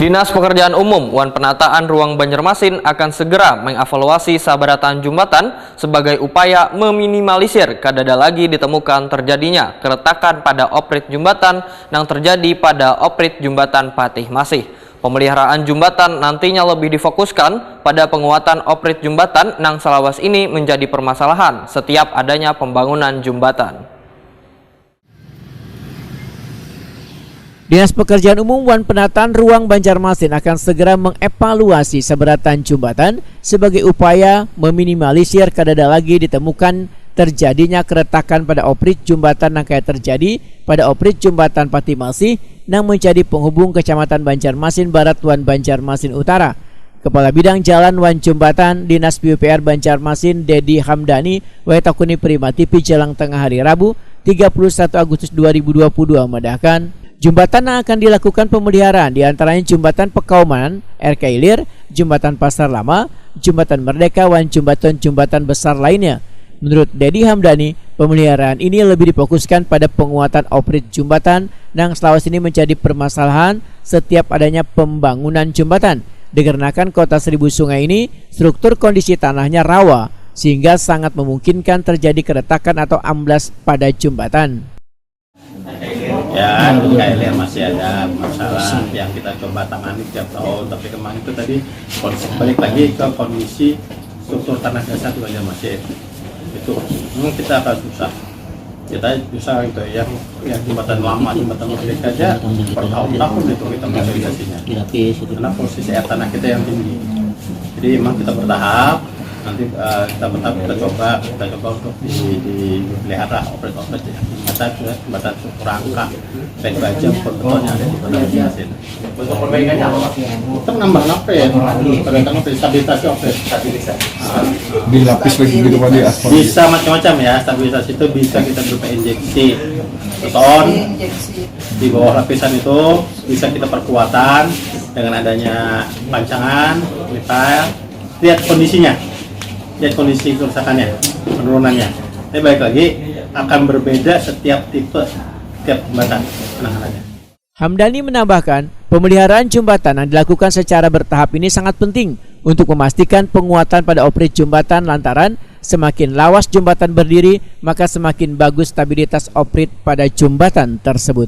Dinas Pekerjaan Umum Wan Penataan Ruang Banjarmasin akan segera mengevaluasi sabaratan jembatan sebagai upaya meminimalisir kadada lagi ditemukan terjadinya keretakan pada oprit jembatan yang terjadi pada oprit jembatan Patih Masih. Pemeliharaan jembatan nantinya lebih difokuskan pada penguatan oprit jembatan nang salawas ini menjadi permasalahan setiap adanya pembangunan jembatan. Dinas Pekerjaan Umum Wan Penataan Ruang Banjarmasin akan segera mengevaluasi sabaratan jembatan sebagai upaya meminimalisir kadada lagi ditemukan terjadinya keretakan pada oprit jembatan yang kayak terjadi pada oprit jembatan Patih Masih yang menjadi penghubung Kecamatan Banjarmasin Barat Wan Banjarmasin Utara. Kepala Bidang Jalan Wan Jembatan Dinas PUPR Banjarmasin Dedi Hamdani Waitakuni Prima TV Jelang Tengah hari Rabu 31 Agustus 2022 medahkan jembatan yang akan dilakukan pemeliharaan diantaranya Jembatan Pekauman, RK Ilir, Jembatan Pasar Lama, Jembatan Merdeka, wan jembatan besar lainnya. Menurut Dedi Hamdani, pemeliharaan ini lebih difokuskan pada penguatan oprit jembatan yang selama ini menjadi permasalahan setiap adanya pembangunan jembatan. Dikarenakan kota Seribu Sungai ini struktur kondisi tanahnya rawa sehingga sangat memungkinkan terjadi keretakan atau amblas pada jembatan. Ya, KLR masih ada masalah yang kita coba tangani tiap tahun, tapi kemarin itu tadi balik lagi ke kondisi struktur tanah dasar juga masih itu. Memang kita akan susah itu yang jembatan lama, jembatan Merdeka aja bertahun-tahun itu kita konsolidasinya karena posisi air tanah kita yang tinggi. Jadi memang kita bertahap. Nanti kita coba untuk dipelihara operet-operet jembatan rangka baik baja betonnya ada di kota Banjarmasin. Untuk perbaikannya apa? Kita menambah operet, perbaikan operet, stabilisasi operet. Dilapis lagi gitu Pak di aspal. Bisa macam-macam ya, stabilisasi itu bisa kita berupa injeksi beton di bawah lapisan itu bisa kita perkuatan dengan adanya pancangan, metal. Lihat kondisinya. Lihat kondisi kerusakannya, penurunannya. Tapi balik lagi akan berbeda setiap tipe, setiap jembatan penanganannya. Hamdani menambahkan, pemeliharaan jembatan yang dilakukan secara bertahap ini sangat penting untuk memastikan penguatan pada oprit jembatan lantaran semakin lawas jembatan berdiri, maka semakin bagus stabilitas oprit pada jembatan tersebut.